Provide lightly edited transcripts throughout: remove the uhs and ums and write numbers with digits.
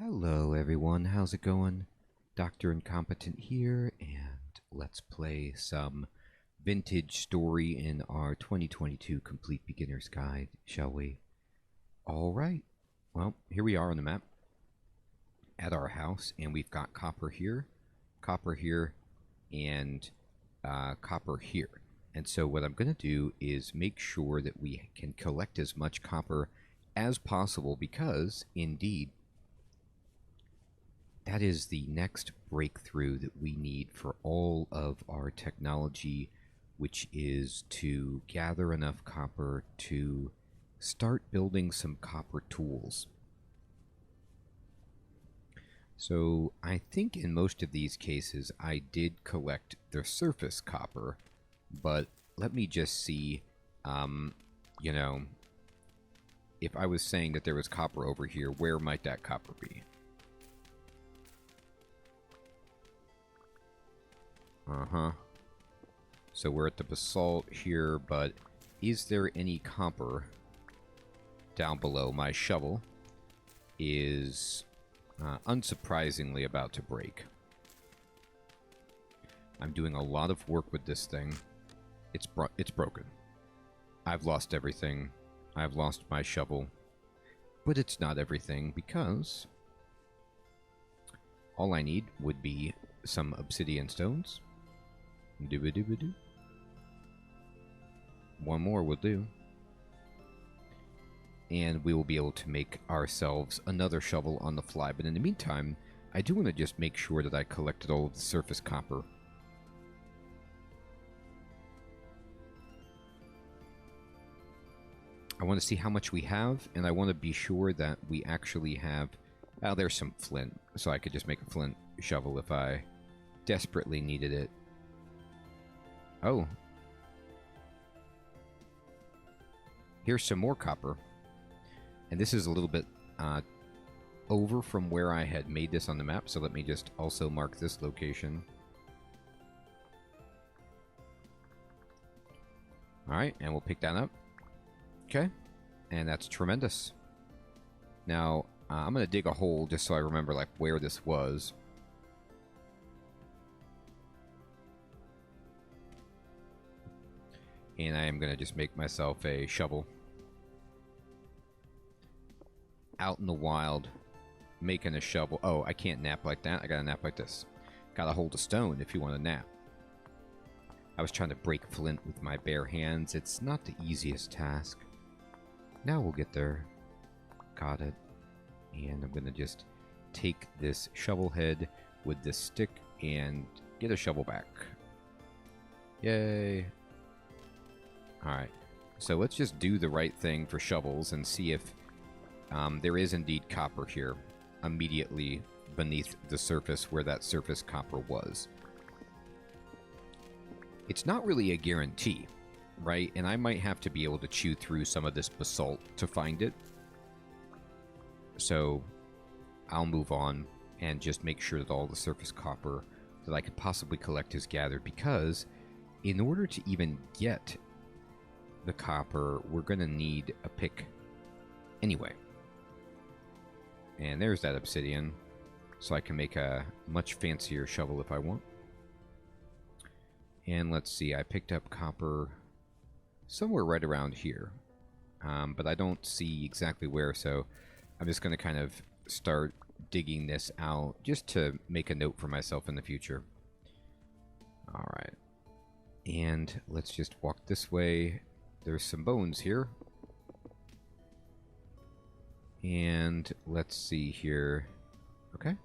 Hello everyone, how's it going? Dr. Incompetent here, and let's play some Vintage Story in our 2022 Complete Beginner's Guide, shall we? Alright, well, here we are on the map at our house, and we've got copper here, and copper here. And so what I'm going to do is make sure that we can collect as much copper as possible because, indeed, that is the next breakthrough that we need for all of our technology, which is to gather enough copper to start building some copper tools. So I think in most of these cases I did collect the surface copper, but let me just see, you know, if I was saying that there was copper over here, where might that copper be? So we're at the basalt here, but is there any copper down below? My shovel is unsurprisingly about to break. I'm doing a lot of work with this thing. It's broken. I've lost everything. I've lost my shovel. But it's not everything because all I need would be some obsidian stones. Dooba-dooba-doo. One more will do. And we will be able to make ourselves another shovel on the fly. But in the meantime, I do want to just make sure that I collected all of the surface copper. I want to see how much we have, and I want to be sure that we actually have... Oh, there's some flint, so I could just make a flint shovel if I desperately needed it. Oh. Here's some more copper. And this is a little bit over from where I had made this on the map, so let me just also mark this location. Alright, and we'll pick that up. Okay, and that's tremendous. Now, I'm going to dig a hole just so I remember like where this was. And I am going to just make myself a shovel. Out in the wild, making a shovel. Oh, I can't nap like that. I gotta nap like this. Gotta hold a stone if you want to nap. I was trying to break flint with my bare hands. It's not the easiest task. Now we'll get there. Got it. And I'm going to just take this shovel head with this stick and get a shovel back. Yay. Alright. So let's just do the right thing for shovels and see if there is indeed copper here immediately beneath the surface where that surface copper was. It's not really a guarantee, right? And I might have to be able to chew through some of this basalt to find it. So I'll move on and just make sure that all the surface copper that I could possibly collect is gathered, because in order to even get the copper, we're going to need a pick anyway. And there's that obsidian, so I can make a much fancier shovel if I want. And let's see, I picked up copper somewhere right around here, but I don't see exactly where, so I'm just going to kind of start digging this out just to make a note for myself in the future. Alright, and let's just walk this way. There's some bones here. And let's see here. Okay.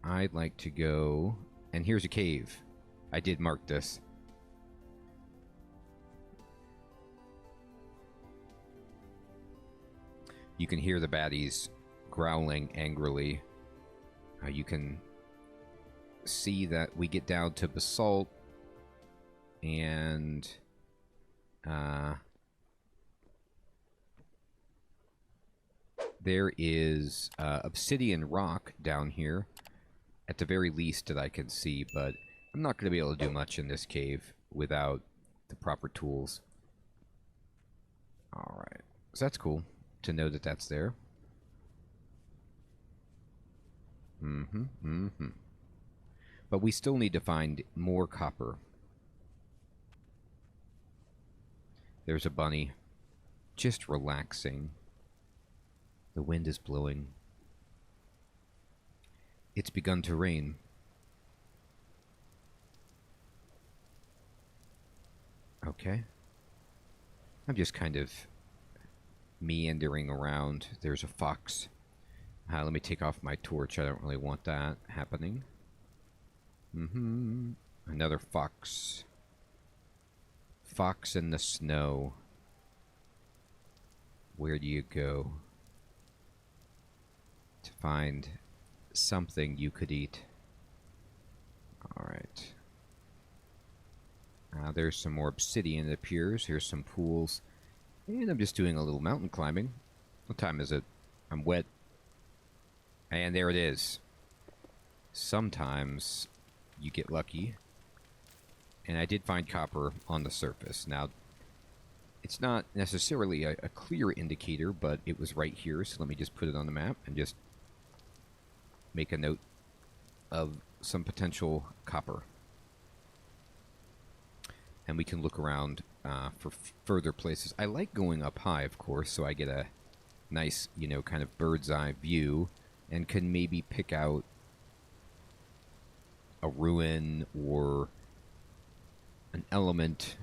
I'd like to go... And here's a cave. I did mark this. You can hear the baddies growling angrily. You can see that we get down to basalt. And... there is obsidian rock down here, at the very least that I can see, but I'm not going to be able to do much in this cave without the proper tools. Alright, so that's cool. to know that that's there. But we still need to find more copper. There's a bunny. Just relaxing. The wind is blowing. It's begun to rain. Okay. I'm just kind of meandering around. There's a fox. Let me take off my torch. I don't really want that happening. Another fox. Fox in the snow. Where do you go to find something you could eat? Alright. There's some more obsidian, it appears. Here's some pools. And I'm just doing a little mountain climbing. What time is it? I'm wet. And there it is. Sometimes you get lucky. And I did find copper on the surface. Now, it's not necessarily a clear indicator, but it was right here. So let me just put it on the map and just make a note of some potential copper. And we can look around for further places. I like going up high, of course, so I get a nice, you know, kind of bird's eye view and can maybe pick out a ruin or an element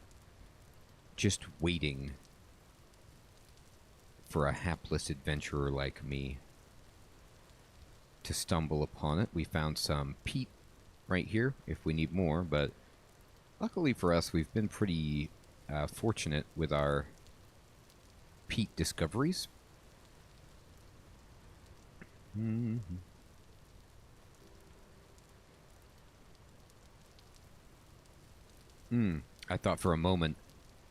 just waiting for a hapless adventurer like me to stumble upon it. We found some peat right here if we need more, but luckily for us, we've been pretty fortunate with our peat discoveries. I thought for a moment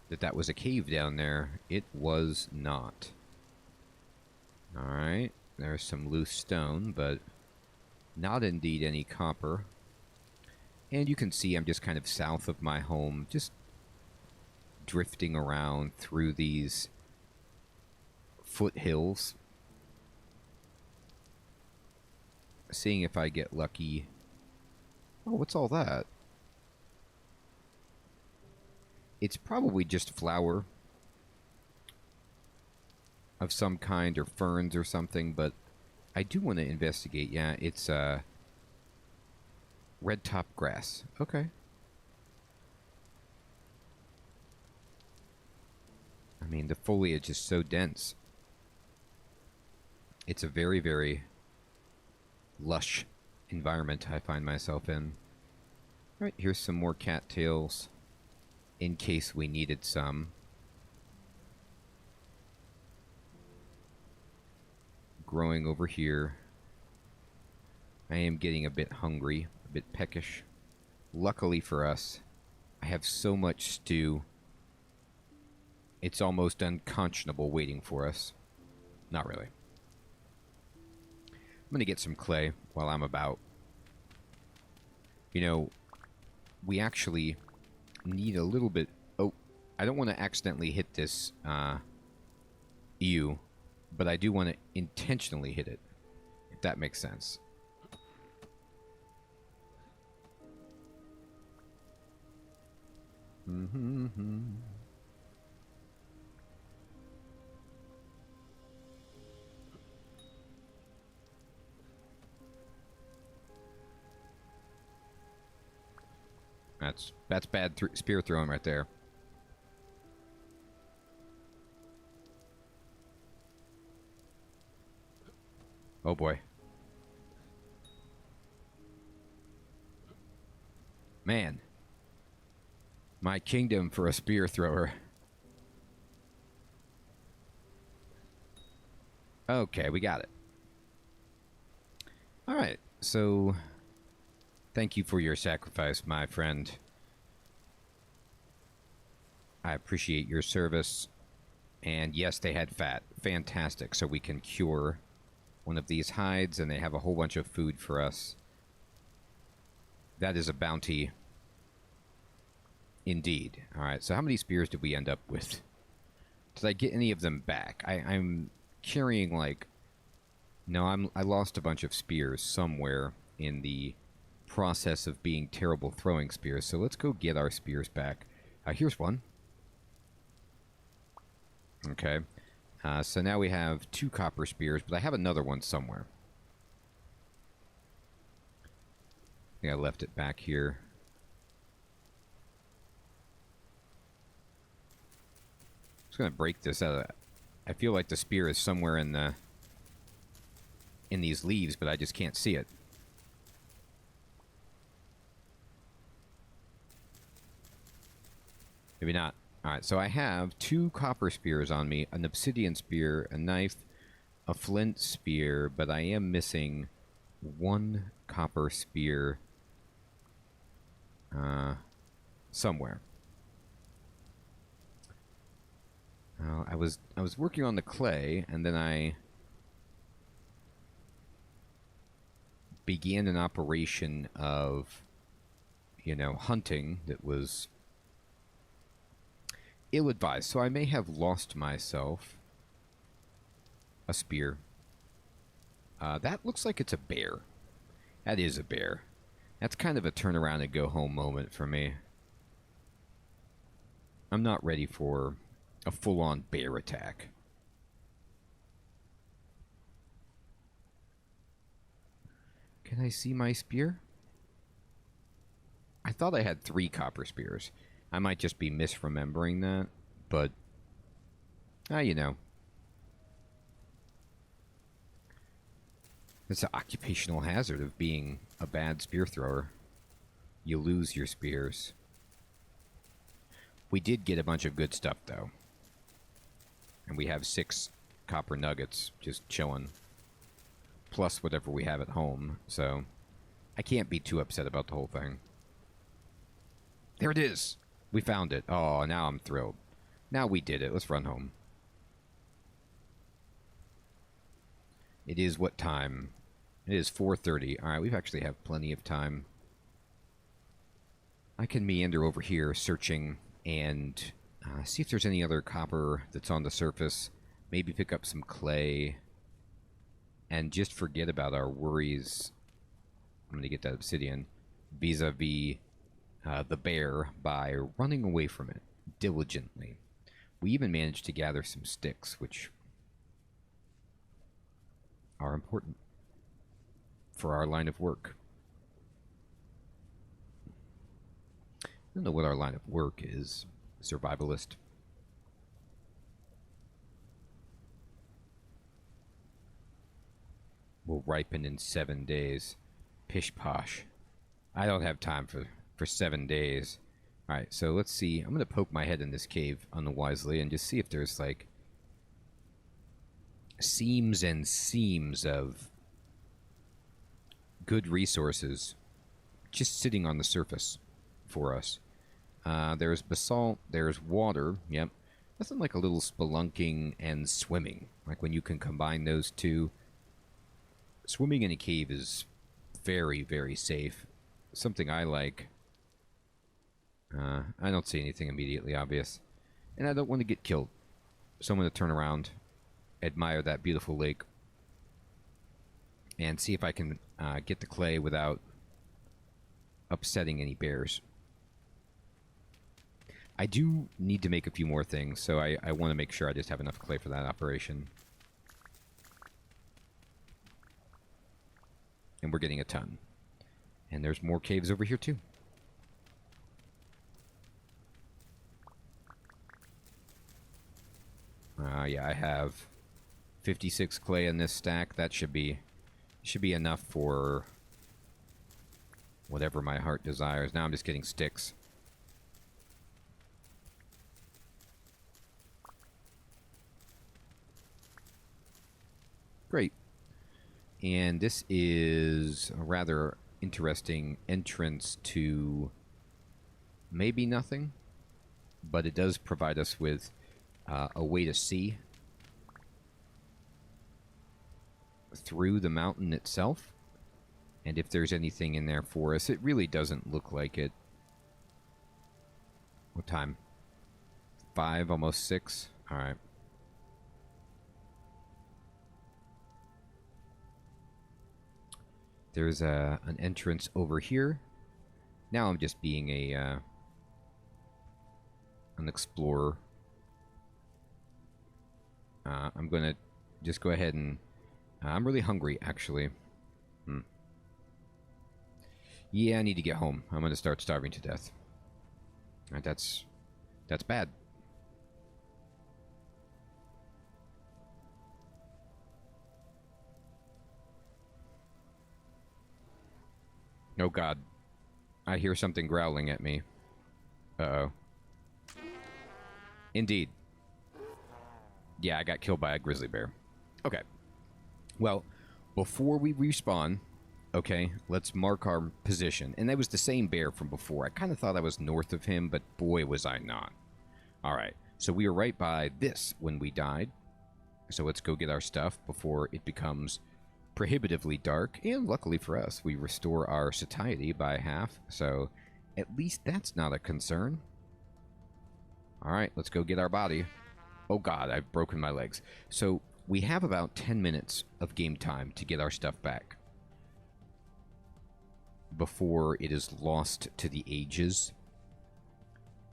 that was a cave down there. It was not. Alright, there's some loose stone, but not indeed any copper. And you can see I'm just kind of south of my home, just drifting around through these foothills, seeing if I get lucky. Oh, what's all that? It's probably just flour of some kind, or ferns or something, but I do want to investigate. Yeah, it's red top grass. Okay. I mean, the foliage is so dense. It's a very, very lush environment I find myself in. All right, here's some more cattails in case we needed some. Growing over here. I am getting a bit hungry, a bit peckish. Luckily for us, I have so much stew. It's almost unconscionable waiting for us. Not really. I'm going to get some clay while I'm about. You know, we actually need a little bit... Oh, I don't want to accidentally hit this ew, but I do want to intentionally hit it, if that makes sense. That's bad spear throwing right there. Oh boy. Man. My kingdom for a spear thrower. Okay, we got it. Alright, so... Thank you for your sacrifice, my friend. I appreciate your service. And yes, they had fat. Fantastic. So we can cure one of these hides, and they have a whole bunch of food for us. That is a bounty. Indeed. Alright, so how many spears did we end up with? Did I get any of them back? I'm carrying, like... No, I lost a bunch of spears somewhere in the process of being terrible throwing spears, so let's go get our spears back. Here's one. Okay. So now we have 2 copper spears, but I have another one somewhere. I think I left it back here. I'm just going to break this out. I feel like the spear is somewhere in these leaves, but I just can't see it. Maybe not. Alright, so I have 2 copper spears on me, an obsidian spear, a knife, a flint spear, but I am missing 1 copper spear somewhere. I was working on the clay, and then I began an operation of, you know, hunting that was ill-advised. So I may have lost myself a spear. That looks like it's a bear. That is a bear. That's kind of a turn around and go home moment for me. I'm not ready for a full-on bear attack. Can I see my spear? I thought I had 3 copper spears. I might just be misremembering that, but... you know. It's an occupational hazard of being a bad spear thrower. You lose your spears. We did get a bunch of good stuff, though. And we have 6 copper nuggets just chilling. Plus whatever we have at home, so... I can't be too upset about the whole thing. There it is! We found it. Oh, now I'm thrilled. Now we did it. Let's run home. It is what time? It is 4:30. Alright, we actually have plenty of time. I can meander over here searching and see if there's any other copper that's on the surface. Maybe pick up some clay. And just forget about our worries. I'm going to get that obsidian. Vis-a-vis the bear by running away from it diligently. We even managed to gather some sticks, which are important for our line of work. I don't know what our line of work is. Survivalist. Will ripen in 7 days. Pish posh. I don't have time for 7 days. Alright, so let's see. I'm going to poke my head in this cave unwisely and just see if there's, like, seams and seams of good resources just sitting on the surface for us. There's basalt, there's water, yep. Nothing like a little spelunking and swimming. Like when you can combine those two. Swimming in a cave is very, very safe. Something I like. I don't see anything immediately obvious. And I don't want to get killed. So I'm going to turn around, admire that beautiful lake, and see if I can get the clay without upsetting any bears. I do need to make a few more things, so I want to make sure I just have enough clay for that operation. And we're getting a ton. And there's more caves over here too. Yeah, I have 56 clay in this stack. That should be enough for whatever my heart desires. Now I'm just getting sticks. Great. And this is a rather interesting entrance to maybe nothing, but it does provide us with a way to see through the mountain itself. And if there's anything in there for us, it really doesn't look like it. What time? 5, almost 6? Alright. There's an entrance over here. Now I'm just being an explorer. I'm going to just go ahead and... I'm really hungry, actually. Yeah, I need to get home. I'm going to start starving to death. That's bad. Oh, God. I hear something growling at me. Uh-oh. Indeed. Yeah, I got killed by a grizzly bear. Okay. Well, before we respawn, okay, let's mark our position. And that was the same bear from before. I kind of thought I was north of him, but boy, was I not. All right. So we were right by this when we died. So let's go get our stuff before it becomes prohibitively dark. And luckily for us, we restore our satiety by half. So at least that's not a concern. All right, let's go get our body. Oh, God, I've broken my legs. So we have about 10 minutes of game time to get our stuff back before it is lost to the ages.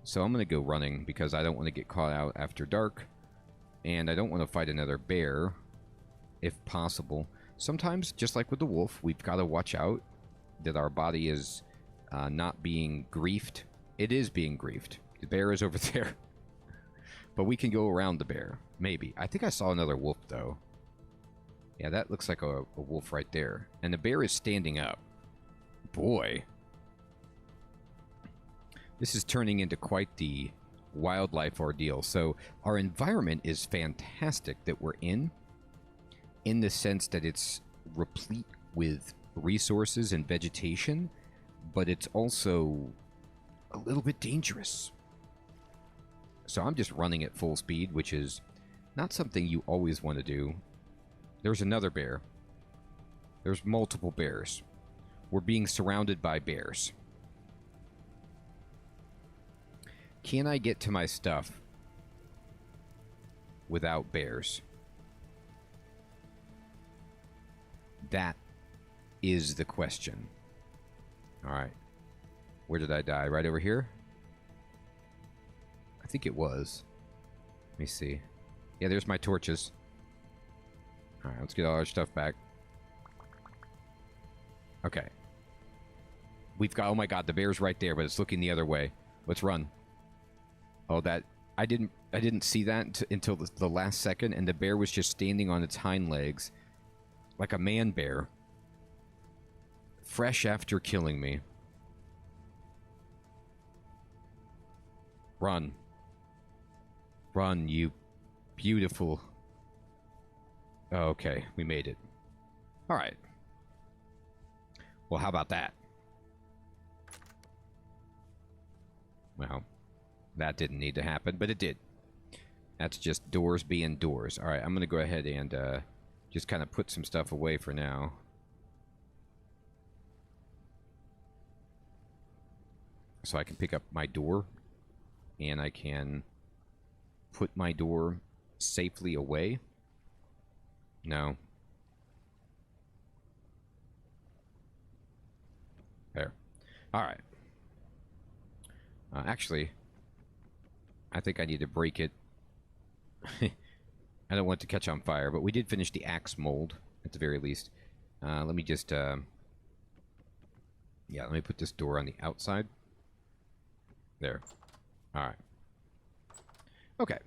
So I'm going to go running because I don't want to get caught out after dark. And I don't want to fight another bear, if possible. Sometimes, just like with the wolf, we've got to watch out that our body is not being griefed. It is being griefed. The bear is over there. But we can go around the bear. Maybe. I think I saw another wolf, though. Yeah, that looks like a wolf right there. And the bear is standing up. Boy. This is turning into quite the wildlife ordeal. So our environment is fantastic that we're in the sense that it's replete with resources and vegetation, but it's also a little bit dangerous. So I'm just running at full speed, which is not something you always want to do. There's another bear. There's multiple bears. We're being surrounded by bears. Can I get to my stuff without bears? That is the question. All right. Where did I die? Right over here? I think it was. Let me see. Yeah, there's my torches. All right, let's get all our stuff back. Okay. We've got... Oh my God, the bear's right there, but it's looking the other way. Let's run. Oh, that... I didn't see that until the last second, and the bear was just standing on its hind legs like a man bear. Fresh after killing me. Run. Run, you beautiful... Oh, okay, we made it. Alright. Well, how about that? Well, that didn't need to happen, but it did. That's just doors being doors. Alright, I'm going to go ahead and just kind of put some stuff away for now. So I can pick up my door, and I can put my door safely away. No. There. Alright. Actually, I think I need to break it. I don't want it to catch on fire, but we did finish the axe mold, at the very least. Let me just... yeah, let me put this door on the outside. There. Alright. Okay.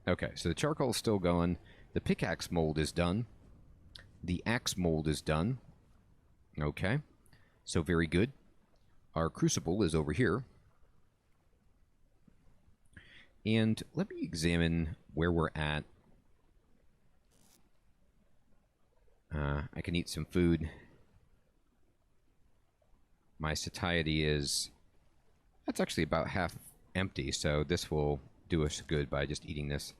Okay, so the charcoal is still going. The pickaxe mold is done. The axe mold is done. Okay. So very good. Our crucible is over here. And let me examine where we're at. I can eat some food. My satiety is... That's actually about half empty, so this will do us good by just eating this.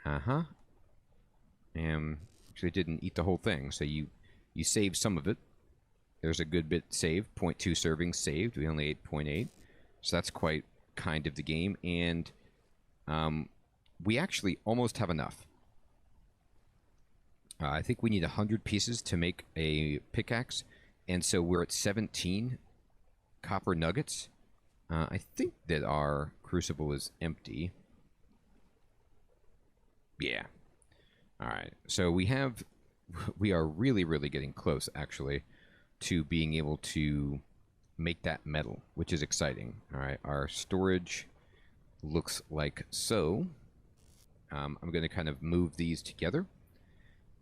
Uh-huh. Actually didn't eat the whole thing, so you saved some of it. There's a good bit saved. 0.2 servings saved. We only ate 0.8. So that's quite kind of the game. And we actually almost have enough. I think we need 100 pieces to make a pickaxe, and so we're at 17 copper nuggets. I think that our crucible is empty. Yeah. All right. So we are really, really getting close, actually, to being able to make that metal, which is exciting. All right. Our storage looks like so. I'm going to kind of move these together,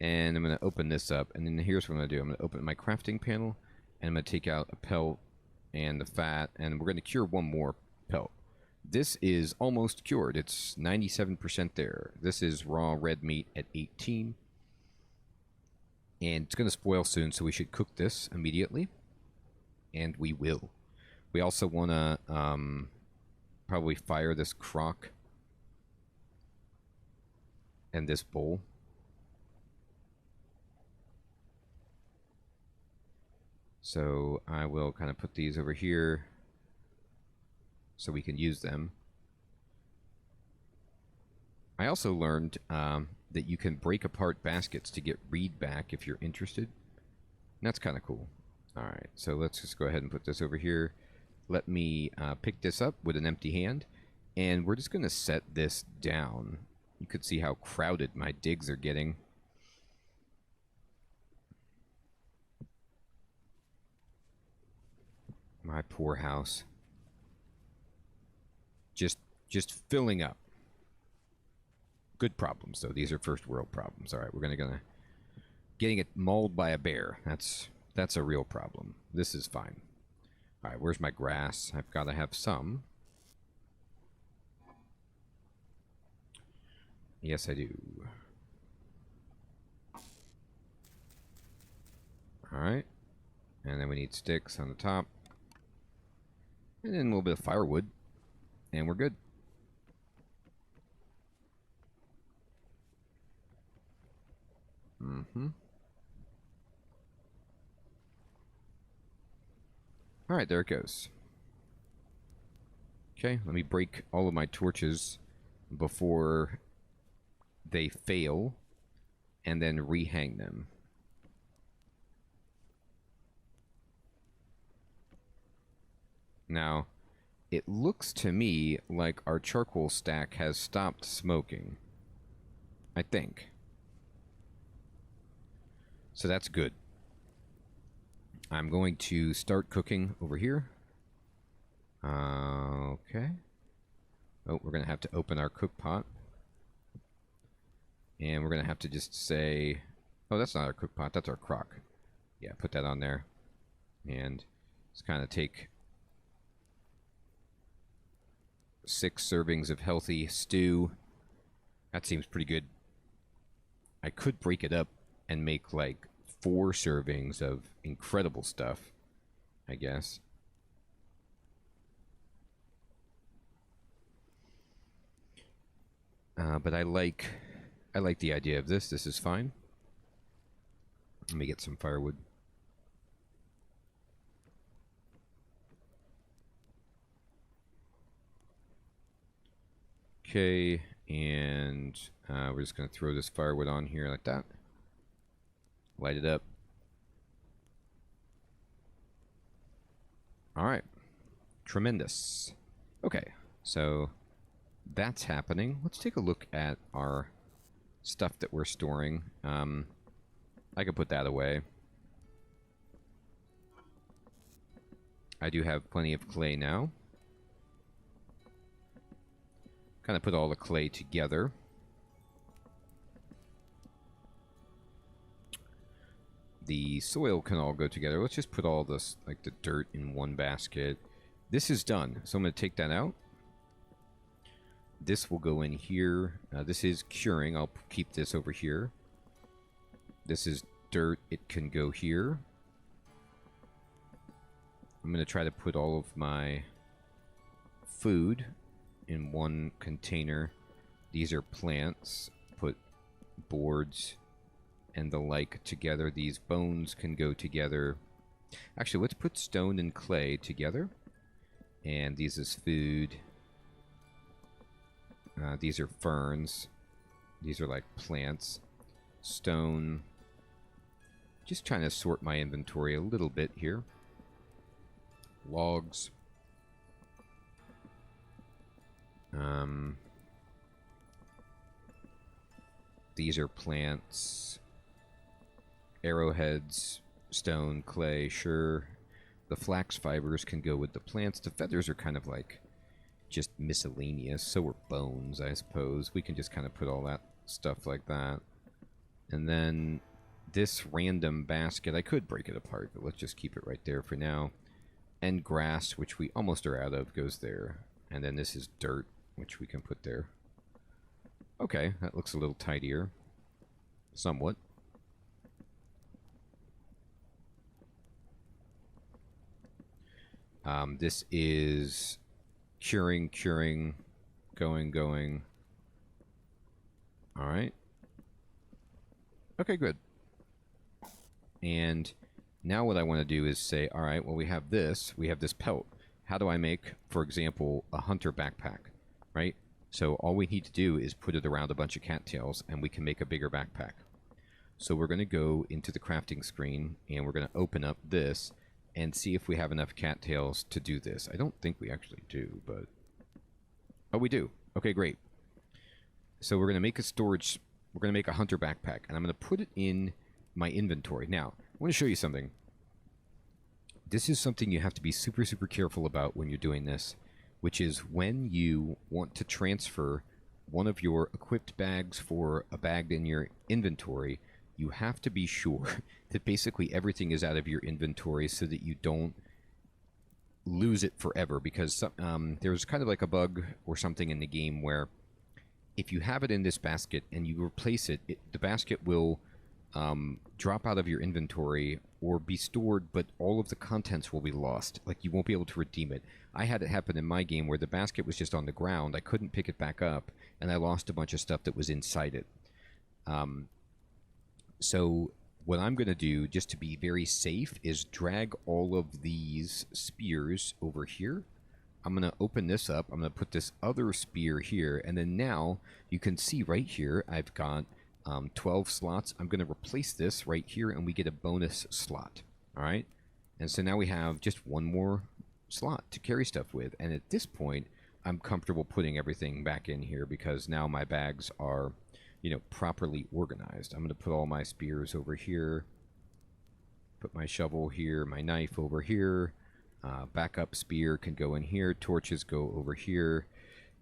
and I'm going to open this up, and then here's what I'm going to do. I'm going to open my crafting panel, and I'm going to take out a pelt and the fat, and we're going to cure one more pelt. This is almost cured. It's 97% there. This is raw red meat at 18. And it's going to spoil soon, so we should cook this immediately. And we will. We also want to probably fire this crock and this bowl. So I will kind of put these over here so we can use them. I also learned that you can break apart baskets to get reed back if you're interested. And that's kind of cool. All right, so let's just go ahead and put this over here. Let me pick this up with an empty hand, and we're just going to set this down. You could see how crowded my digs are getting. My poor house. Just filling up. Good problems, though. These are first world problems. All right, we're gonna getting it mauled by a bear. That's a real problem. This is fine. All right, where's my grass? I've got to have some. Yes, I do. All right, and then we need sticks on the top, and then a little bit of firewood, and we're good. Mm-hmm. All right, there it goes. Okay, let me break all of my torches before they fail, and then rehang them. Now, it looks to me like our charcoal stack has stopped smoking. I think. So that's good. I'm going to start cooking over here. Okay. Oh, we're going to have to open our cook pot. And we're going to have to just say... Oh, that's not our cook pot. That's our crock. Yeah, put that on there. And just kind of take 6 servings of healthy stew. That seems pretty good. I could break it up and make like 4 servings of incredible stuff, I guess. But I like the idea of this. This is fine. Let me get some firewood. Okay, and we're just going to throw this firewood on here like that. Light it up. All right. Tremendous. Okay, so that's happening. Let's take a look at our stuff that we're storing. I could put that away. I do have plenty of clay now. Kind of put all the clay together. The soil can all go together. Let's just put all this, like the dirt, in one basket. This is done, so I'm going to take that out. This will go in here. This is curing. I'll keep this over here. This is dirt. It can go here. I'm going to try to put all of my food in one container. These are plants. Put boards and the like together. These bones can go together. Actually, let's put stone and clay together. And these is food. These are ferns. These are like plants. stone. Just trying to sort my inventory a little bit here. Logs. These are plants. Arrowheads, stone, clay, sure. The flax fibers can go with the plants. The feathers are kind of like just miscellaneous. So are bones, I suppose. We can just kind of put all that stuff like that. And then this random basket, I could break it apart, but let's just keep it right there for now. And grass, which we almost are out of, goes there. And then this is dirt, which we can put there. Okay, that looks a little tidier. Somewhat. This is curing, going. Alright. Okay, good. And now what I want to do is say, alright, well we have this pelt. How do I make, for example, a hunter backpack, right? So all we need to do is put it around a bunch of cattails and we can make a bigger backpack. So we're going to go into the crafting screen and we're going to open up this and see if we have enough cattails to do this. I don't think we actually do, but... Oh, we do. Okay, great. So we're going to make a storage... We're going to make a hunter backpack, and I'm going to put it in my inventory. Now, I want to show you something. This is something you have to be super, super careful about when you're doing this, which is when you want to transfer one of your equipped bags for a bag in your inventory, you have to be sure that basically everything is out of your inventory so that you don't lose it forever, because there's kind of like a bug or something in the game where if you have it in this basket and you replace it, the basket will drop out of your inventory or be stored, but all of the contents will be lost. Like, you won't be able to redeem it. I had it happen in my game where the basket was just on the ground. I couldn't pick it back up, and I lost a bunch of stuff that was inside it. So what I'm going to do, just to be very safe, is drag all of these spears over here. I'm going to open this up. I'm going to put this other spear here, and then now you can see right here I've got 12 slots. I'm going to replace this right here, and we get a bonus slot. All right? And so now we have just one more slot to carry stuff with, and at this point, I'm comfortable putting everything back in here because now my bags are, you know, properly organized. I'm going to put all my spears over here, put my shovel here, my knife over here. Backup spear can go in here. Torches go over here.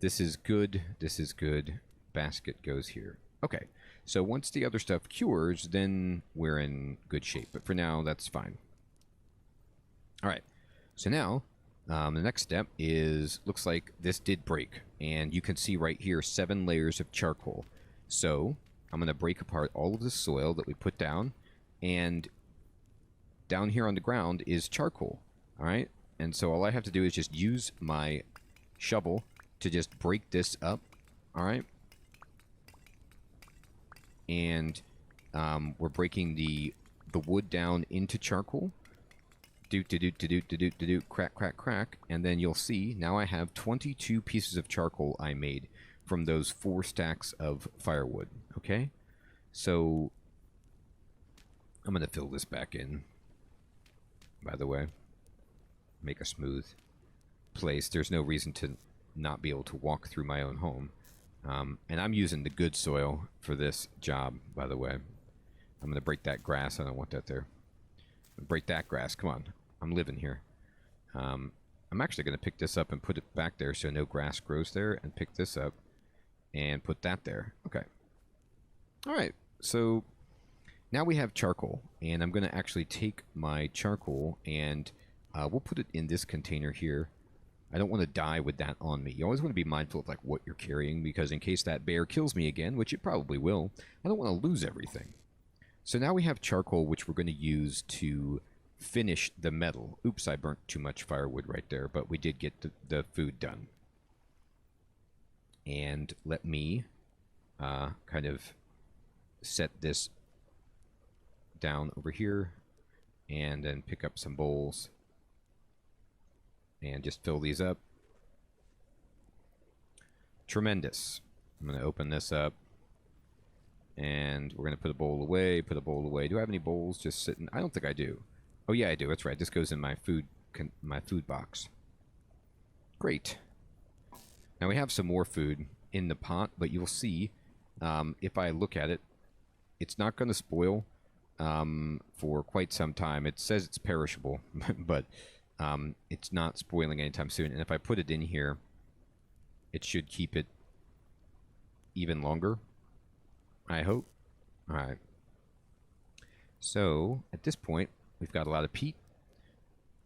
This is good. This is good. Basket goes here. Okay. So once the other stuff cures, then we're in good shape. But for now, that's fine. All right. So now, the next step is, looks like this did break. And you can see right here, 7 layers of charcoal. So I'm going to break apart all of the soil that we put down. And down here on the ground is charcoal. Alright, and so all I have to do is just use my shovel to just break this up. Alright. And we're breaking the wood down into charcoal. Crack, crack, crack. And then you'll see, now I have 22 pieces of charcoal I made from those 4 stacks of firewood. Okay? So I'm going to fill this back in, by the way. Make a smooth place. There's no reason to not be able to walk through my own home. And I'm using the good soil for this job, by the way. I'm going to break that grass. I don't want that there. Break that grass. Come on. I'm living here. I'm actually going to pick this up and put it back there so no grass grows there, and pick this up and put that there. Okay. All right. So now we have charcoal, and I'm going to actually take my charcoal and we'll put it in this container here. I don't want to die with that on me. You always want to be mindful of like what you're carrying, because in case that bear kills me again, which it probably will, I don't want to lose everything. So now we have charcoal, which we're going to use to finish the metal. Oops, I burnt too much firewood right there, but we did get the food done. And let me kind of set this down over here, and then pick up some bowls. And just fill these up. Tremendous. I'm going to open this up. And we're going to put a bowl away, put a bowl away. Do I have any bowls just sitting? I don't think I do. Oh, yeah, I do. That's right. This goes in my food box. Great. Now we have some more food in the pot, but you'll see if I look at it, it's not going to spoil for quite some time. It says it's perishable, but it's not spoiling anytime soon. And if I put it in here, it should keep it even longer, I hope. All right. So at this point, we've got a lot of peat.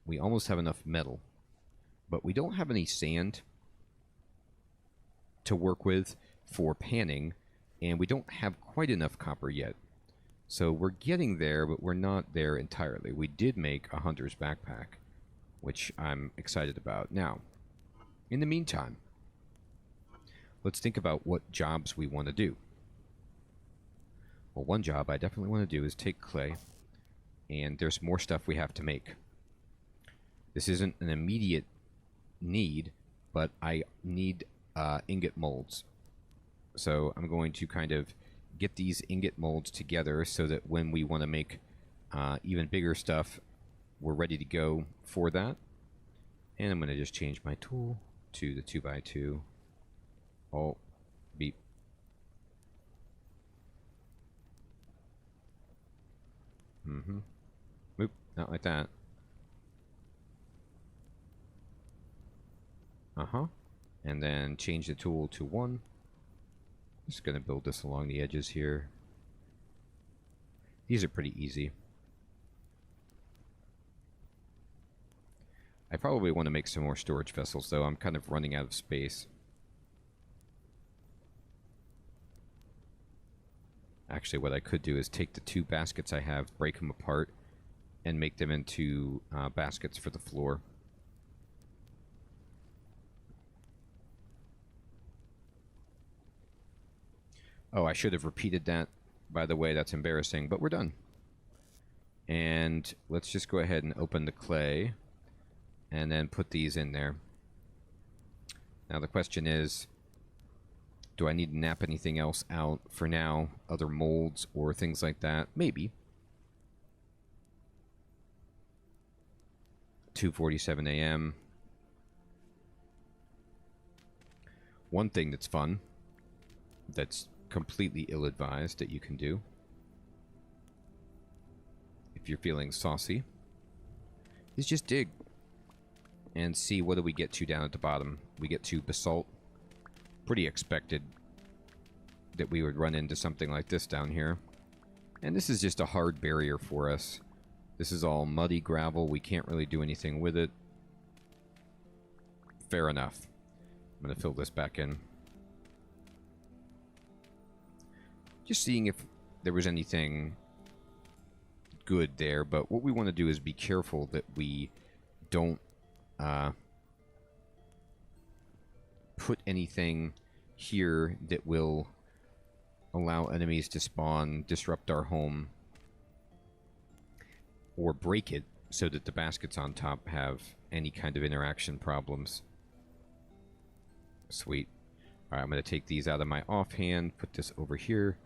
We almost have enough metal, but we don't have any sand to work with for panning, and we don't have quite enough copper yet. So we're getting there, but we're not there entirely. We did make a hunter's backpack, which I'm excited about. Now, in the meantime, let's think about what jobs we want to do. Well, one job I definitely want to do is take clay, and there's more stuff we have to make. This isn't an immediate need, but I need ingot molds. So I'm going to kind of get these ingot molds together so that when we want to make even bigger stuff, we're ready to go for that. And I'm going to just change my tool to the 2x2. Oh, beep. Oop, not like that. And then change the tool to 1. Just going to build this along the edges here. These are pretty easy. I probably want to make some more storage vessels, though. I'm kind of running out of space. Actually, what I could do is take the 2 baskets I have, break them apart, and make them into baskets for the floor. Oh, I should have repeated that, by the way. That's embarrassing, but we're done. And let's just go ahead and open the clay and then put these in there. Now the question is, do I need to nap anything else out for now? Other molds or things like that? Maybe. 2:47 a.m. One thing that's fun, that's completely ill-advised that you can do, if you're feeling saucy, is just dig and see what do we get to down at the bottom. We get to basalt. Pretty expected that we would run into something like this down here. And this is just a hard barrier for us. This is all muddy gravel. We can't really do anything with it. Fair enough. I'm going to fill this back in. Just seeing if there was anything good there, but what we want to do is be careful that we don't put anything here that will allow enemies to spawn, disrupt our home, or break it so that the baskets on top have any kind of interaction problems. Sweet. Alright, I'm going to take these out of my offhand, put this over here,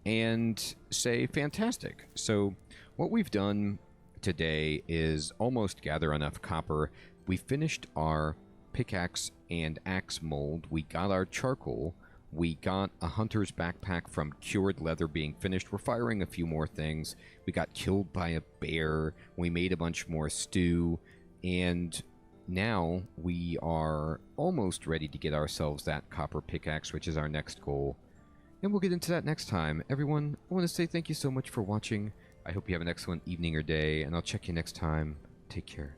and say fantastic. So what we've done today is almost gather enough copper. We finished our pickaxe and axe mold. We got our charcoal. We got a hunter's backpack from cured leather being finished. We're firing a few more things. We got killed by a bear. We made a bunch more stew. And now we are almost ready to get ourselves that copper pickaxe, which is our next goal. And we'll get into that next time. Everyone, I want to say thank you so much for watching. I hope you have an excellent evening or day, and I'll check you next time. Take care.